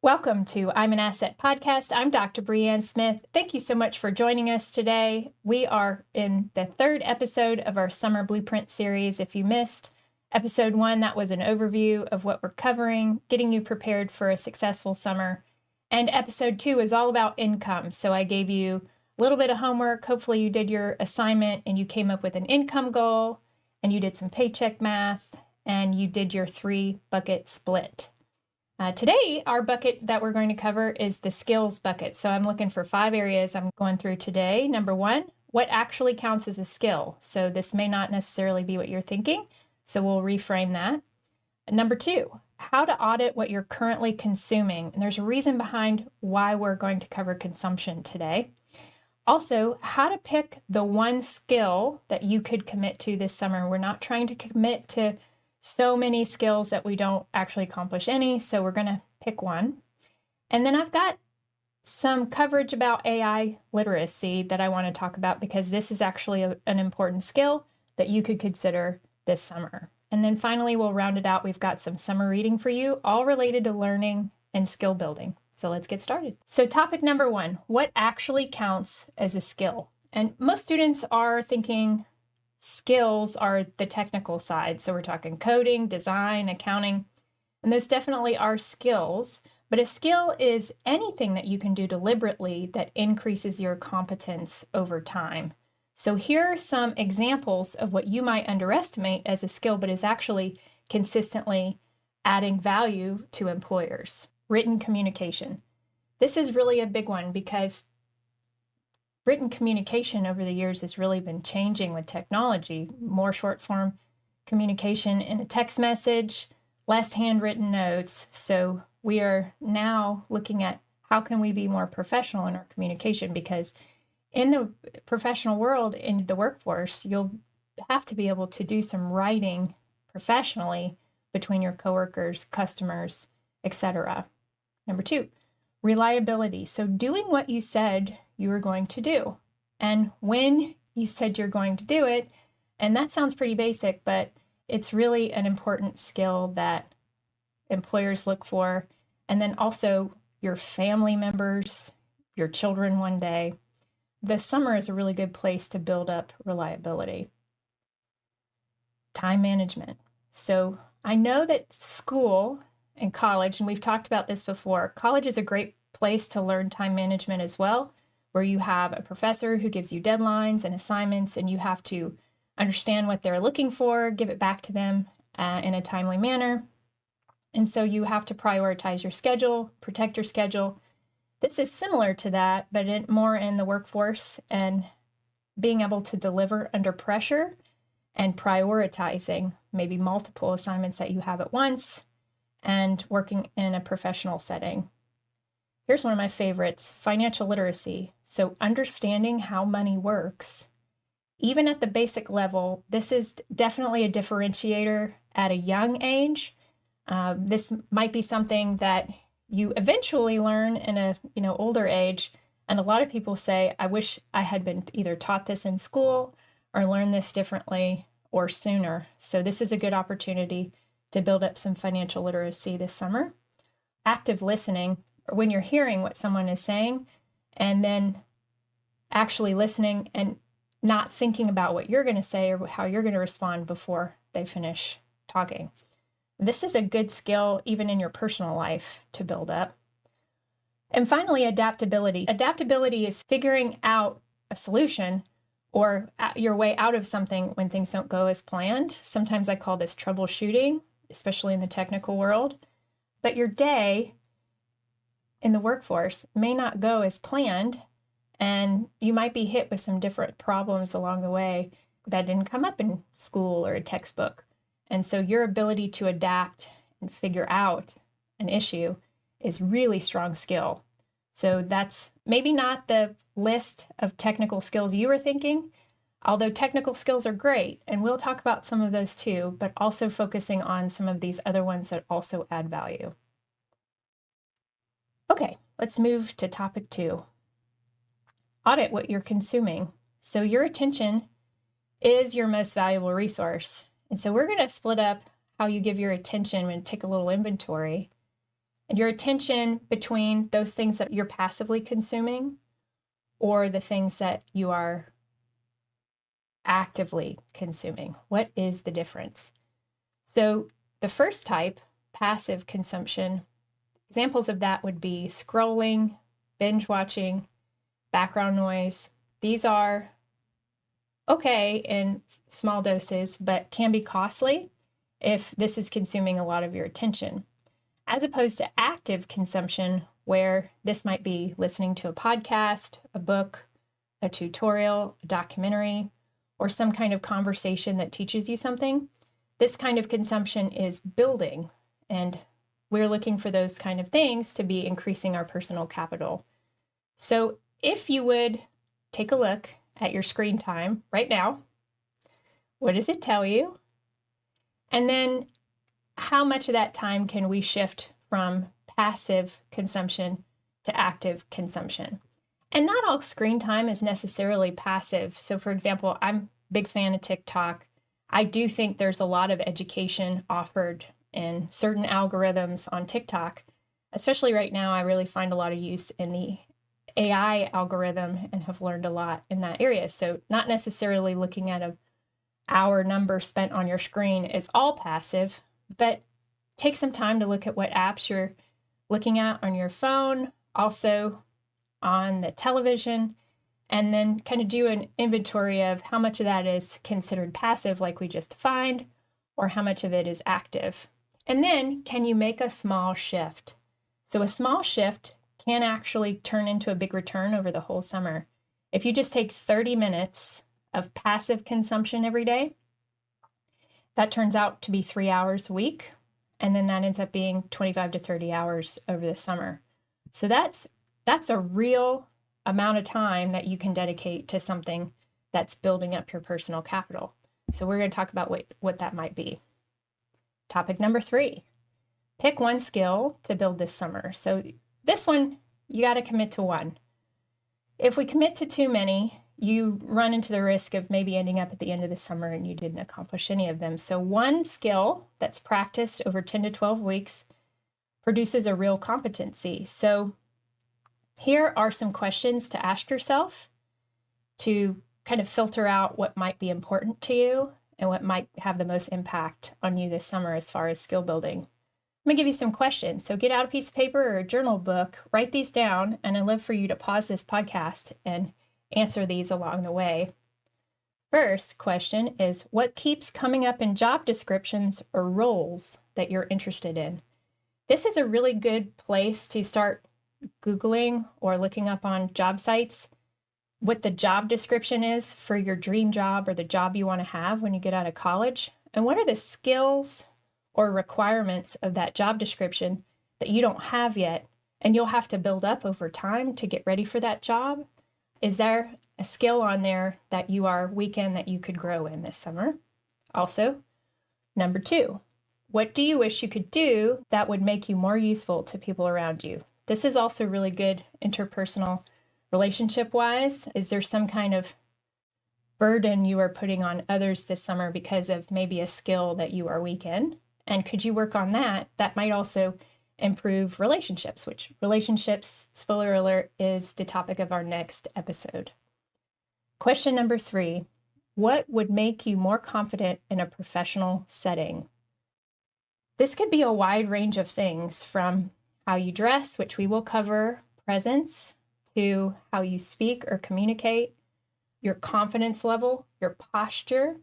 Welcome to I'm an Asset podcast. I'm Dr. Brianne Smith. Thank you so much for joining us today. We are in the third episode of our Summer Blueprint series. If you missed episode 1, that was an overview of what we're covering, getting you prepared for a successful summer. And episode 2 is all about income. So I gave you a little bit of homework. Hopefully you did your assignment and you came up with an income goal and you did some paycheck math and you did your 3-bucket split. Today, our bucket that we're going to cover is the skills bucket. So I'm looking for 5 areas I'm going through today. Number 1, what actually counts as a skill? So this may not necessarily be what you're thinking, so we'll reframe that. Number 2, how to audit what you're currently consuming. And there's a reason behind why we're going to cover consumption today. Also, how to pick the one skill that you could commit to this summer. We're not trying to commit to so many skills that we don't actually accomplish any, so we're going to pick one. And then I've got some coverage about AI literacy that I want to talk about because this is actually an important skill that you could consider this summer. And then finally, we'll round it out. We've got some summer reading for you, all related to learning and skill building. So let's get started. So topic number 1, what actually counts as a skill? And most students are thinking skills are the technical side. So we're talking coding, design, accounting, and those definitely are skills. But a skill is anything that you can do deliberately that increases your competence over time. So here are some examples of what you might underestimate as a skill, but is actually consistently adding value to employers. Written communication. This is really a big one because written communication over the years has really been changing with technology. More short form communication in a text message, less handwritten notes. So we are now looking at how can we be more professional in our communication, because in the professional world, in the workforce, you'll have to be able to do some writing professionally between your coworkers, customers, etc. Number 2, reliability. So doing what you said you were going to do and when you said you're going to do it. And that sounds pretty basic, but it's really an important skill that employers look for. And then also your family members, your children one day. The summer is a really good place to build up reliability. Time management. So I know that school and college, and we've talked about this before, college is a great place to learn time management as well, where you have a professor who gives you deadlines and assignments, and you have to understand what they're looking for, give it back to them in a timely manner. And so you have to prioritize your schedule, protect your schedule. This is similar to that, but more in the workforce and being able to deliver under pressure and prioritizing maybe multiple assignments that you have at once and working in a professional setting. Here's one of my favorites, financial literacy. So understanding how money works, even at the basic level, this is definitely a differentiator at a young age. This might be something that you eventually learn in a older age. And a lot of people say, I wish I had been either taught this in school or learned this differently or sooner. So this is a good opportunity to build up some financial literacy this summer. Active listening, or when you're hearing what someone is saying and then actually listening and not thinking about what you're going to say or how you're going to respond before they finish talking. This is a good skill even in your personal life to build up. And finally, adaptability. Adaptability is figuring out a solution or your way out of something when things don't go as planned. Sometimes I call this troubleshooting, especially in the technical world. But your day in the workforce may not go as planned, and you might be hit with some different problems along the way that didn't come up in school or a textbook. And so your ability to adapt and figure out an issue is really strong skill. So that's maybe not the list of technical skills you were thinking, although technical skills are great, and we'll talk about some of those too, but also focusing on some of these other ones that also add value. Okay, let's move to topic 2. Audit what you're consuming. So your attention is your most valuable resource. And so we're going to split up how you give your attention and take a little inventory. and your attention between those things that you're passively consuming or the things that you are actively consuming. What is the difference? So the first type, passive consumption, examples of that would be scrolling, binge watching, background noise. These are okay in small doses, but can be costly if this is consuming a lot of your attention, as opposed to active consumption, where this might be listening to a podcast, a book, a tutorial, a documentary, or some kind of conversation that teaches you something. This kind of consumption is building, and we're looking for those kind of things to be increasing our personal capital. So if you would take a look at your screen time right now, what does it tell you? And then how much of that time can we shift from passive consumption to active consumption? And not all screen time is necessarily passive. So for example, I'm a big fan of TikTok. I do think there's a lot of education offered in certain algorithms on TikTok. Especially right now, I really find a lot of use in the AI algorithm and have learned a lot in that area. So not necessarily looking at an hour number spent on your screen is all passive, but take some time to look at what apps you're looking at on your phone, also on the television, and then kind of do an inventory of how much of that is considered passive, like we just defined, or how much of it is active. And then can you make a small shift? So a small shift can actually turn into a big return over the whole summer. If you just take 30 minutes of passive consumption every day, that turns out to be 3 hours a week. And then that ends up being 25 to 30 hours over the summer. So that's a real amount of time that you can dedicate to something that's building up your personal capital. So we're going to talk about what that might be. Topic number 3, pick one skill to build this summer. So this one, you got to commit to one. If we commit to too many, you run into the risk of maybe ending up at the end of the summer and you didn't accomplish any of them. So one skill that's practiced over 10 to 12 weeks produces a real competency. So here are some questions to ask yourself to kind of filter out what might be important to you and what might have the most impact on you this summer as far as skill building. I'm going to give you some questions. So get out a piece of paper or a journal book, write these down, and I'd love for you to pause this podcast and answer these along the way. First question is, what keeps coming up in job descriptions or roles that you're interested in? This is a really good place to start Googling or looking up on job sites what the job description is for your dream job or the job you want to have when you get out of college. And what are the skills or requirements of that job description that you don't have yet and you'll have to build up over time to get ready for that job? Is there a skill on there that you are weak in that you could grow in this summer? Also, number 2, what do you wish you could do that would make you more useful to people around you? This is also really good interpersonal relationship-wise. Is there some kind of burden you are putting on others this summer because of maybe a skill that you are weak in? And could you work on that? That might also improve relationships, which relationships, spoiler alert, is the topic of our next episode. Question number 3, what would make you more confident in a professional setting? This could be a wide range of things, from how you dress, which we will cover, presence, to how you speak or communicate, your confidence level, your posture,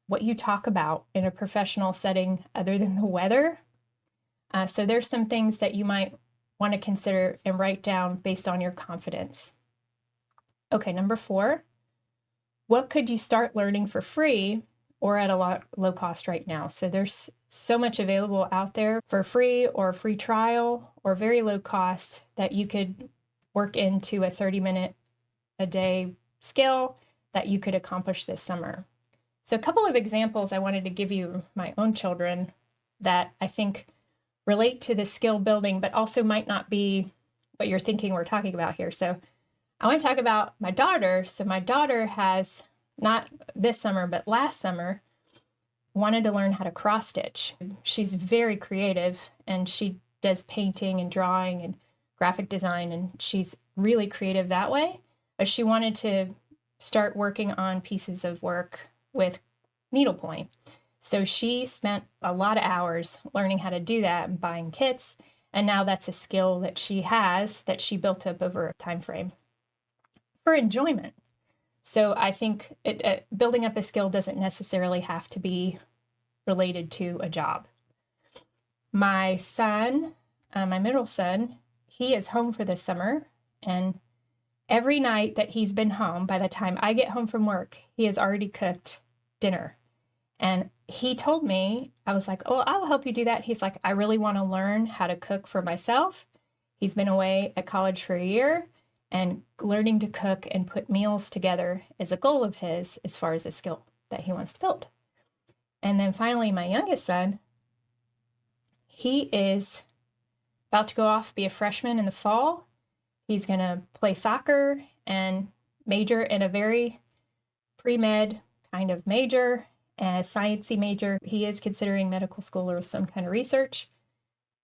what you talk about in a professional setting other than the weather. So there's some things that you might want to consider and write down based on your confidence. Okay, number 4, what could you start learning for free or at a low cost right now? So there's so much available out there for free or free trial or very low cost that you could work into a 30-minute a day skill that you could accomplish this summer. So a couple of examples I wanted to give you, my own children, that I think relate to the skill building, but also might not be what you're thinking we're talking about here. So I want to talk about my daughter. So my daughter has, not this summer, but last summer, wanted to learn how to cross stitch. She's very creative and she does painting and drawing and graphic design, and she's really creative that way. But she wanted to start working on pieces of work with needlepoint. So she spent a lot of hours learning how to do that and buying kits. And now that's a skill that she has that she built up over a time frame for enjoyment. So I think building up a skill doesn't necessarily have to be related to a job. My son, my middle son, he is home for the summer, and every night that he's been home, by the time I get home from work, he has already cooked dinner. And he told me, I was like, oh, I'll help you do that. He's like, I really want to learn how to cook for myself. He's been away at college for a year, and learning to cook and put meals together is a goal of his as far as a skill that he wants to build. And then finally, my youngest son, he is about to go off, be a freshman in the fall. He's going to play soccer and major in a very pre-med kind of major, a sciencey major. He is considering medical school or some kind of research,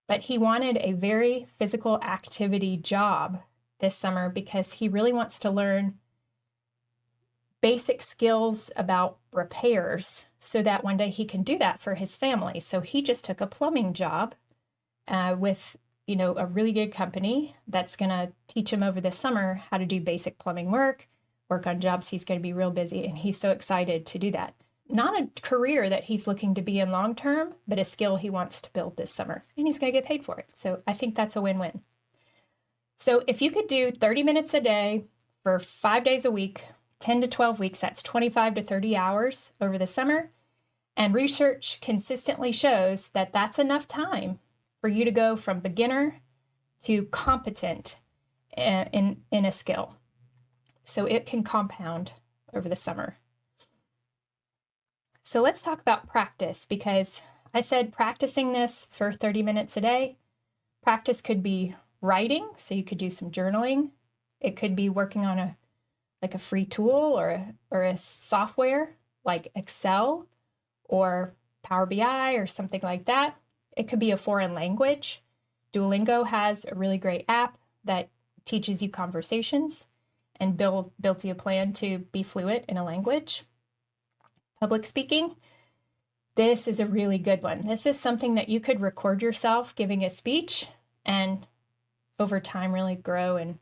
but he wanted a very physical activity job this summer because he really wants to learn basic skills about repairs so that one day he can do that for his family. So he just took a plumbing job with, a really good company that's going to teach him over the summer how to do basic plumbing work on jobs. He's going to be real busy, and he's so excited to do that. Not a career that he's looking to be in long term, but a skill he wants to build this summer, and he's going to get paid for it. So I think that's a win-win. So if you could do 30 minutes a day for 5 days a week, 10 to 12 weeks, that's 25 to 30 hours over the summer. And research consistently shows that that's enough time for you to go from beginner to competent in a skill. So it can compound over the summer. So let's talk about practice, because I said practicing this for 30 minutes a day. Practice could be writing, so you could do some journaling. It could be working on a free tool or a software like Excel or Power BI or something like that. It could be a foreign language. Duolingo has a really great app that teaches you conversations and builds you a plan to be fluent in a language. Public speaking, this is a really good one. This is something that you could record yourself giving a speech and over time really grow, and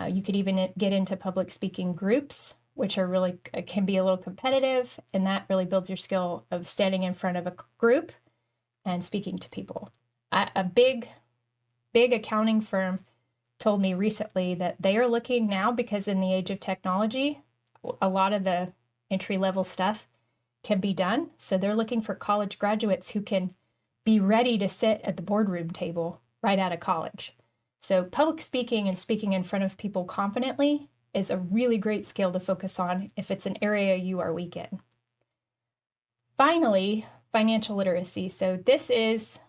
you could even get into public speaking groups, which are really can be a little competitive, and that really builds your skill of standing in front of a group and speaking to people. A big accounting firm told me recently that they are looking now, because in the age of technology, a lot of the entry-level stuff can be done. So they're looking for college graduates who can be ready to sit at the boardroom table right out of college. So public speaking and speaking in front of people confidently is a really great skill to focus on if it's an area you are weak in. Finally, financial literacy. So this is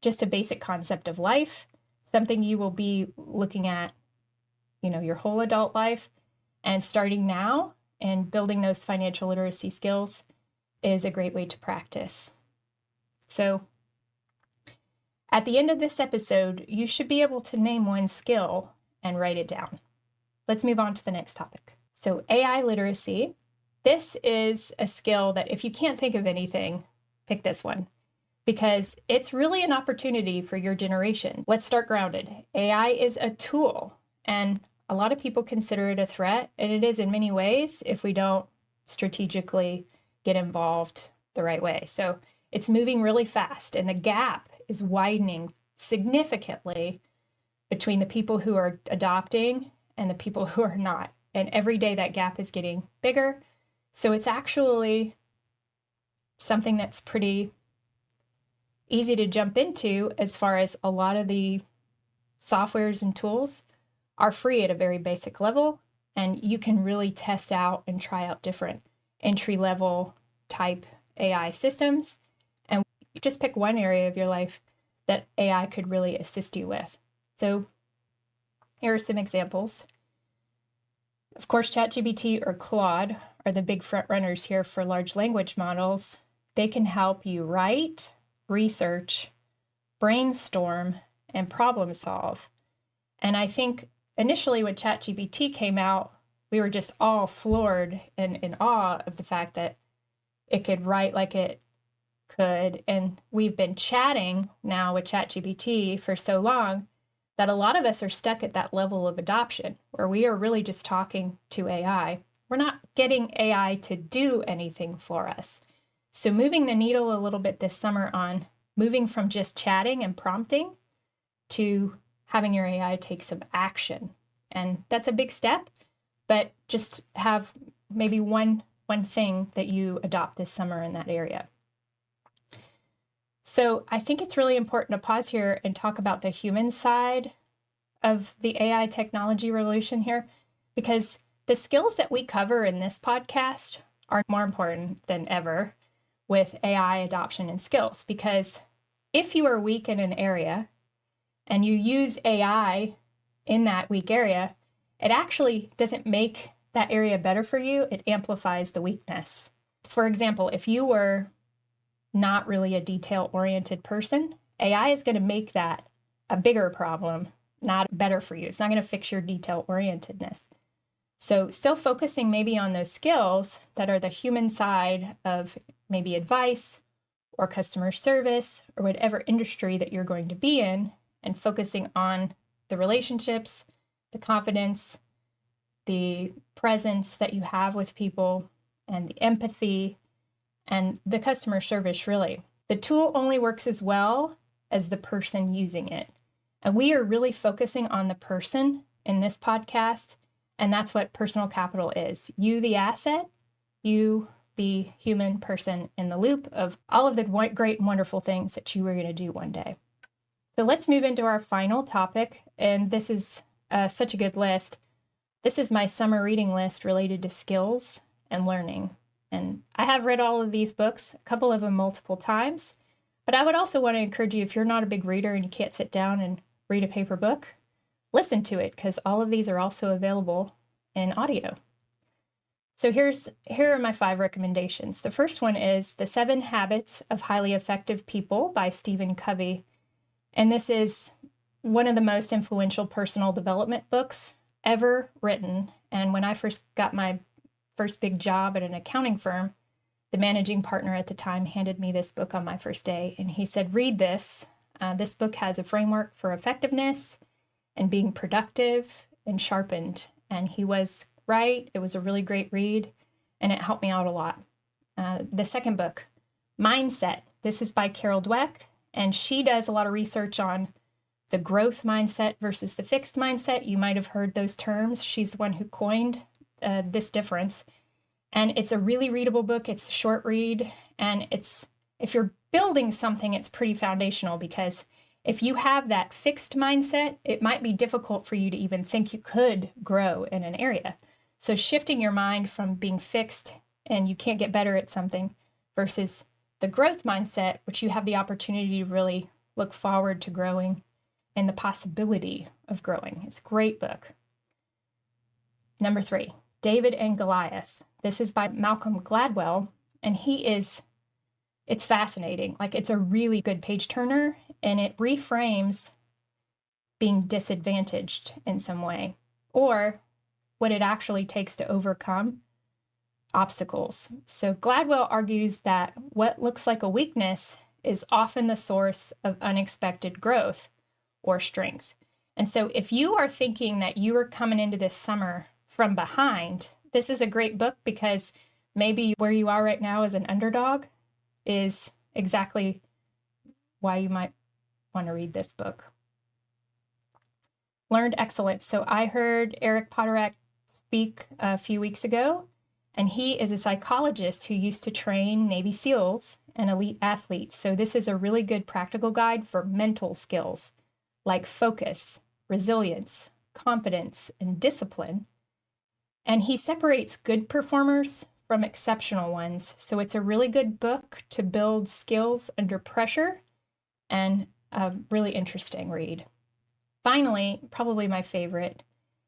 just a basic concept of life, something you will be looking at, your whole adult life, and starting now and building those financial literacy skills is a great way to practice. So at the end of this episode, you should be able to name one skill and write it down. Let's move on to the next topic. So AI literacy. This is a skill that if you can't think of anything, pick this one, because it's really an opportunity for your generation. Let's start grounded. AI is a tool, and a lot of people consider it a threat, and it is in many ways if we don't strategically get involved the right way. So it's moving really fast, and the gap is widening significantly between the people who are adopting and the people who are not. And every day that gap is getting bigger. So it's actually something that's pretty easy to jump into, as far as a lot of the softwares and tools are free at a very basic level, and you can really test out and try out different entry-level type AI systems, and you just pick one area of your life that AI could really assist you with. So here are some examples. Of course, ChatGPT or Claude are the big front runners here for large language models. They can help you write, research, brainstorm and problem solve. And I think initially when ChatGPT came out, we were just all floored and in awe of the fact that it could write like it could. And we've been chatting now with ChatGPT for so long that a lot of us are stuck at that level of adoption where we are really just talking to AI. We're not getting AI to do anything for us. So moving the needle a little bit this summer on moving from just chatting and prompting to having your AI take some action. And that's a big step, but just have maybe one thing that you adopt this summer in that area. So I think it's really important to pause here and talk about the human side of the AI technology revolution here, because the skills that we cover in this podcast are more important than ever with AI adoption and skills. Because if you are weak in an area and you use AI in that weak area, it actually doesn't make that area better for you. It amplifies the weakness. For example, if you were not really a detail-oriented person, AI is going to make that a bigger problem, not better for you. It's not going to fix your detail-orientedness. So still focusing maybe on those skills that are the human side of maybe advice or customer service or whatever industry that you're going to be in, and focusing on the relationships, the confidence, the presence that you have with people, and the empathy, and the customer service, really. The tool only works as well as the person using it. And we are really focusing on the person in this podcast, and that's what personal capital is. You, the asset, you, the human person in the loop of all of the great and wonderful things that you were going to do one day. So let's move into our final topic, and this is such a good list. This is my summer reading list related to skills and learning. And I have read all of these books, a couple of them multiple times, but I would also want to encourage you, if you're not a big reader and you can't sit down and read a paper book, listen to it, because all of these are also available in audio. So here are my 5 recommendations. The first one is The 7 Habits of Highly Effective People by Stephen Covey. And this is one of the most influential personal development books ever written. And when I first got my first big job at an accounting firm, the managing partner at the time handed me this book on my first day. And he said, read this. This book has a framework for effectiveness and being productive and sharpened. And he was right. It was a really great read, and it helped me out a lot. The second book, Mindset. This is by Carol Dweck, and she does a lot of research on the growth mindset versus the fixed mindset. You might have heard those terms. She's the one who coined this difference. And it's a really readable book. It's a short read, and if you're building something, it's pretty foundational, because if you have that fixed mindset, it might be difficult for you to even think you could grow in an area. So shifting your mind from being fixed and you can't get better at something versus the growth mindset, which you have the opportunity to really look forward to growing and the possibility of growing. It's a great book. Number 3, David and Goliath. This is by Malcolm Gladwell, and it's fascinating. Like, it's a really good page turner, and it reframes being disadvantaged in some way, or what it actually takes to overcome obstacles. So Gladwell argues that what looks like a weakness is often the source of unexpected growth or strength. And so if you are thinking that you are coming into this summer from behind, this is a great book, because maybe where you are right now as an underdog is exactly why you might want to read this book. Learned Excellence. So I heard Eric Potterack speak a few weeks ago, and he is a psychologist who used to train Navy SEALs and elite athletes. So this is a really good practical guide for mental skills like focus, resilience, confidence, and discipline. And he separates good performers from exceptional ones. So it's a really good book to build skills under pressure, and a really interesting read. Finally, probably my favorite,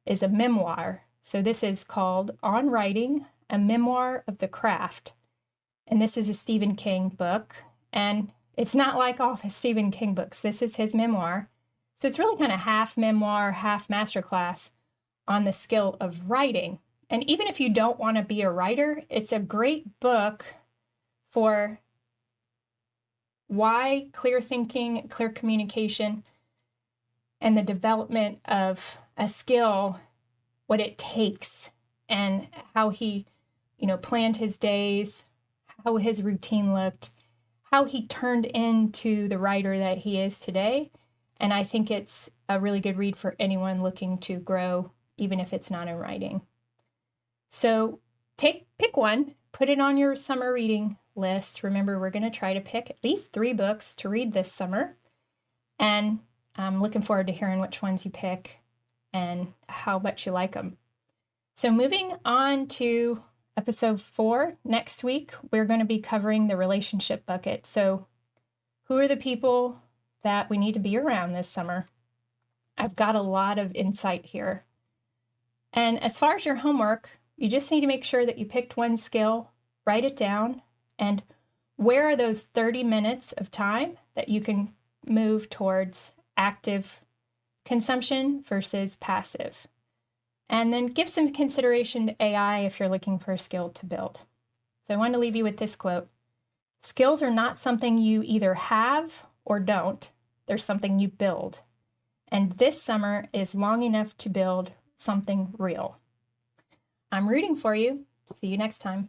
is a memoir. So this is called On Writing, a Memoir of the Craft. And this is a Stephen King book. And It's not like all the Stephen King books. This is his memoir. So it's really kind of half memoir, half masterclass on the skill of writing. And even if you don't want to be a writer, it's a great book for why clear thinking, clear communication, and the development of a skill, what it takes, and how he, planned his days, how his routine looked, how he turned into the writer that he is today. And I think it's a really good read for anyone looking to grow, even if it's not in writing. So pick one, put it on your summer reading list. Remember, we're going to try to pick at least 3 books to read this summer. And I'm looking forward to hearing which ones you pick and how much you like them. So moving on to episode 4, next week, we're going to be covering the relationship bucket. So who are the people that we need to be around this summer? I've got a lot of insight here. And as far as your homework, you just need to make sure that you picked one skill, write it down, and where are those 30 minutes of time that you can move towards active consumption versus passive. And then give some consideration to AI if you're looking for a skill to build. So I want to leave you with this quote. Skills are not something you either have or don't. They're something you build. And this summer is long enough to build something real. I'm rooting for you. See you next time.